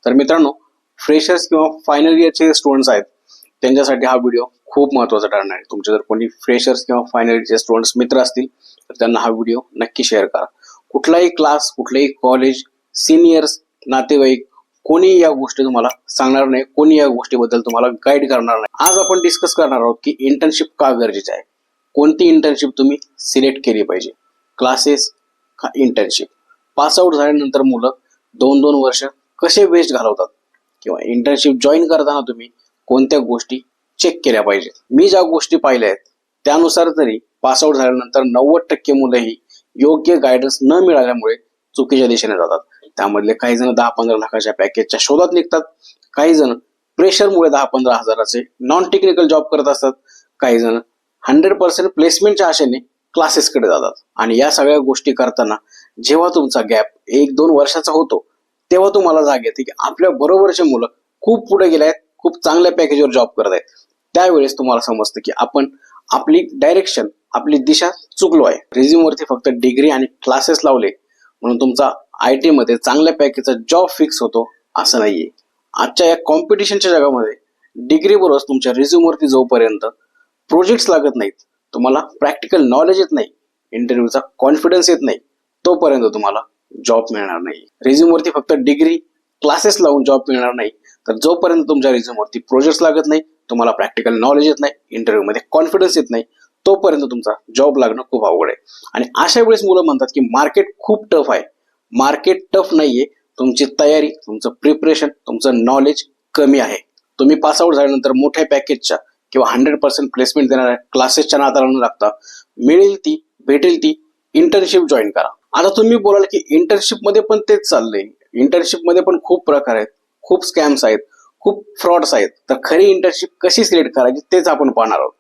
तर मित्रांनो, फ्रेशर्स किंवा फायनल इयरचे स्टुडंट्स आहेत त्यांच्यासाठी हा व्हिडिओ खूप महत्त्वाचा ठरणार आहे. तुमचे जर कोणी फ्रेशर्स किंवा फायनल इयरचे स्टुडंट्स मित्र असतील तर त्यांना हा व्हिडिओ नक्की शेअर करा. कुठलाही क्लास, कुठलेही कॉलेज, सिनियर्स, नातेवाईक कोणी या गोष्टी तुम्हाला सांगणार नाही, कोणी या गोष्टीबद्दल तुम्हाला गाईड करणार नाही. आज आपण डिस्कस करणार आहोत की इंटर्नशिप का गरजेची आहे, कोणती इंटर्नशिप तुम्ही सिलेक्ट केली पाहिजे, क्लासेस का इंटर्नशिप. पास आउट झाल्यानंतर मुलं 2-2 वर्ष कसे वेस्ट घालवतात किंवा इंटर्नशिप जॉईन करताना तुम्ही कोणत्या गोष्टी चेक केल्या पाहिजेत. मी ज्या गोष्टी पाहिल्या आहेत त्यानुसार तरी पास आउट झाल्यानंतर 90% मुलंही योग्य गायडन्स न मिळाल्यामुळे चुकीच्या दिशेने जातात. त्यामधले काही जण 10-15 लाखाच्या पॅकेजच्या शोधात निघतात, काही जण प्रेशरमुळे 10-15 हजाराचे नॉन टेक्निकल जॉब करत असतात, काही जण 100% प्लेसमेंटच्या आशेने क्लासेसकडे जातात. आणि या सगळ्या गोष्टी करताना जेव्हा तुमचा गॅप 1-2 वर्षाचा होतो तेव्हा तुम्हाला जाग येते की आपल्या बरोबरचे मुलं खूप पुढे गेले आहेत, खूप चांगल्या पॅकेजवर जॉब करत आहेत. त्यावेळेस तुम्हाला समजतं की आपण आपली डायरेक्शन, आपली दिशा चुकलो आहे. रिझ्यूमवरती फक्त डिग्री आणि क्लासेस लावले म्हणून तुमचा IT मध्ये चांगल्या पॅकेजचा जॉब फिक्स होतो असं नाहीये. आजच्या या कॉम्पिटिशनच्या जगामध्ये डिग्री बरोबर तुमच्या रिझ्यूमवरती जोपर्यंत प्रोजेक्ट्स लागत नाहीत, तुम्हाला प्रॅक्टिकल नॉलेज येत नाही, इंटरव्ह्यूचा कॉन्फिडन्स येत नाही, तोपर्यंत तुम्हाला जॉब मिळणार नाही. रिझ्यूमवरती फक्त डिग्री, क्लासेस लावून जॉब मिळणार नाही, तर जोपर्यंत तुमच्या रिझ्यूमवरती प्रोजेक्ट्स लागत नाही, तुम्हाला प्रॅक्टिकल नॉलेज येत नाही, इंटरव्ह्यूमध्ये कॉन्फिडन्स येत नाही, तोपर्यंत तुमचा जॉब लागणं खूप अवघड आहे. आणि अशा वेळेस मुलं म्हणतात की मार्केट खूप टफ आहे. मार्केट टफ नाहीये, तुमची तयारी, तुमचं प्रिपरेशन, तुमचं नॉलेज कमी आहे. तुम्ही पास आउट झाल्यानंतर मोठ्या पॅकेजच्या किंवा 100% प्लेसमेंट देणाऱ्या क्लासेसच्या नादाला न लागता मिळेल ती, भेटेल ती इंटर्नशिप जॉईन करा. आता तुम्ही बोलाल की इंटर्नशिप मध्ये पण तेच चाललंय, इंटर्नशिप मध्ये पण खूप प्रकार आहेत, खूप स्कॅम्स आहेत, खूप फ्रॉड्स आहेत. तर खरी इंटर्नशिप कशी सिलेक्ट करायची तेच आपण पाहणार आहोत.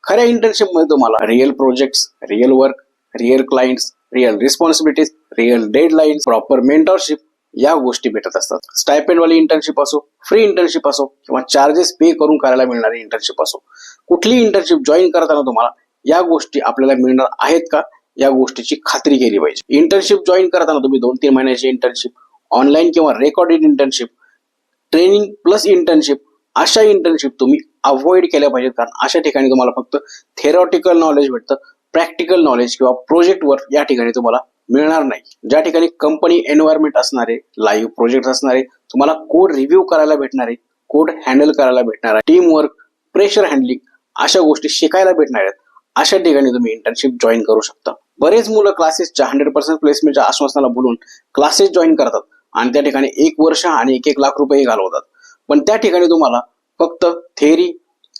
खऱ्या इंटर्नशिप मध्ये तुम्हाला real projects, real work, real clients, real responsibilities, real deadlines, proper mentorship या गोष्टी भेटत असतात. स्टायपेंड वाली इंटर्नशिप असो, फ्री इंटर्नशिप असो किंवा चार्जेस पे करून करायला मिळणारी इंटर्नशिप असो, कुठली इंटर्नशिप जॉईन करताना तुम्हाला या गोष्टी आपल्याला मिळणार आहेत का या गोष्टीची खात्री केली पाहिजे. इंटर्नशिप जॉईन करताना तुम्ही 2-3 महिन्याची इंटर्नशिप, ऑनलाईन किंवा recorded internship, training plus internship अशा इंटर्नशिप तुम्ही अवॉइड केल्या पाहिजेत. कारण अशा ठिकाणी तुम्हाला फक्त थेरॉटिकल नॉलेज भेटतं, प्रॅक्टिकल नॉलेज किंवा प्रोजेक्ट वर्क या ठिकाणी तुम्हाला मिळणार नाही. ज्या ठिकाणी कंपनी एन्व्हायरमेंट असणारे, लाईव्ह प्रोजेक्ट असणारे, तुम्हाला कोड रिव्ह्यू करायला भेटणारे, कोड हँडल करायला भेटणार आहे, टीम वर्क, प्रेशर हँडलिंग अशा गोष्टी शिकायला भेटणार आहेत, अशा ठिकाणी तुम्ही इंटर्नशिप जॉईन करू शकता. बरेच मुलं क्लासेसच्या 100% प्लेसमेंटच्या आश्वासनाला बोलून क्लासेस जॉईन करतात आणि त्या ठिकाणी 1 वर्ष आणि 1-1 लाख रुपये घालवतात. पण त्या ठिकाणी तुम्हाला फक्त थेअरी,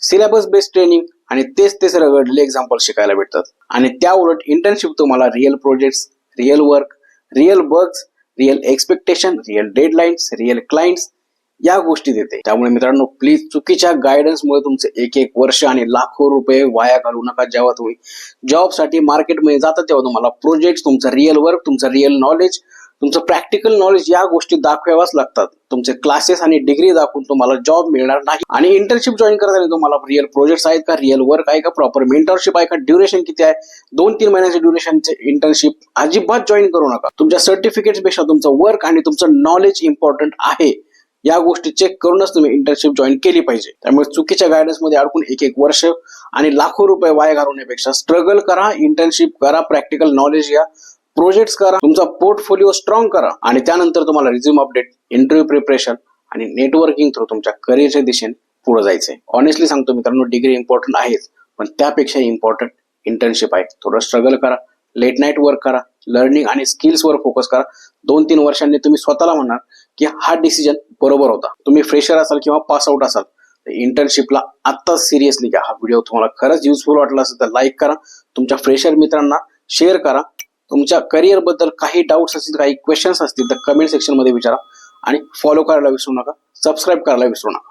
सिलेबस बेस्ड ट्रेनिंग आणि तेच रगडलेले एक्झाम्पल शिकायला भेटतात. आणि त्या उलट इंटर्नशिप तुम्हाला real projects, real work, real bugs, real expectation, real deadlines, real clients या गोष्टी देते. त्यामुळे मित्रांनो, प्लीज चुकीच्या गायडन्समुळे तुमचे 1-1 वर्ष आणि लाखो रुपये वाया घालवू नका. जेव्हा तुम्ही जॉबसाठी मार्केटमध्ये जाता तेव्हा तुम्हाला प्रोजेक्ट, तुमचं रिअल वर्क, तुमचं रिअल नॉलेज, तुमचं प्रॅक्टिकल नॉलेज या गोष्टी दाखवाव्याच लागतात. तुमचे क्लासेस आणि डिग्री दाखवून तुम्हाला जॉब मिळणार नाही. आणि इंटर्नशिप जॉईन करताना तुम्हाला रिअल प्रोजेक्ट्स आहेत का, रिअल वर्क आहे का, प्रॉपर मेंटरशिप आहे का, ड्युरेशन किती आहे, 2-3 महिन्याच्या ड्युरेशनचे इंटर्नशिप अजिबात जॉईन करू नका. तुमच्या सर्टिफिकेट्स पेक्षा तुमचं वर्क आणि तुमचं नॉलेज इम्पॉर्टंट आहे. या गोष्टी चेक करूनच तुम्ही इंटर्नशिप जॉईन केली पाहिजे. त्यामुळे चुकीच्या गायडन्स मध्ये अडकून 1-1 वर्ष आणि लाखो रुपये वाया घालवण्यापेक्षा स्ट्रगल करा, इंटर्नशिप करा, प्रॅक्टिकल नॉलेज घ्या, प्रोजेक्ट्स करा, तुमचा पोर्टफोलिओ स्ट्रॉंग करा आणि त्यानंतर तुम्हाला रिझ्यूम अपडेट, इंटरव्ह्यू प्रिपरेशन आणि नेटवर्किंग थ्रू तुमच्या करिअरच्या दिशेने पुढे जायचंय. ऑनेस्टली सांगतो मित्रांनो, डिग्री इम्पॉर्टंट आहेच, पण त्यापेक्षा इम्पॉर्टंट इंटर्नशिप आहे. थोडं स्ट्रगल करा, लेट नाईट वर्क करा, लर्निंग आणि स्किल्सवर फोकस करा. 2-3 वर्षांनी तुम्ही स्वतःला म्हणणार की हा डिसिजन बरोबर होता. तुम्ही फ्रेशर असाल किंवा पास आउट असाल तर इंटर्नशिपला आत्ताच सिरियसली घ्या. हा व्हिडिओ तुम्हाला खरंच युजफुल वाटला असेल तर लाईक करा, तुमच्या फ्रेशर मित्रांना शेअर करा. तुमच्या करिअर बद्दल काही डाऊट्स असतील, काही क्वेश्चन्स असतील तर कमेंट सेक्शन मध्ये विचारा आणि फॉलो करायला विसरू नका, सबस्क्राईब करायला विसरू नका.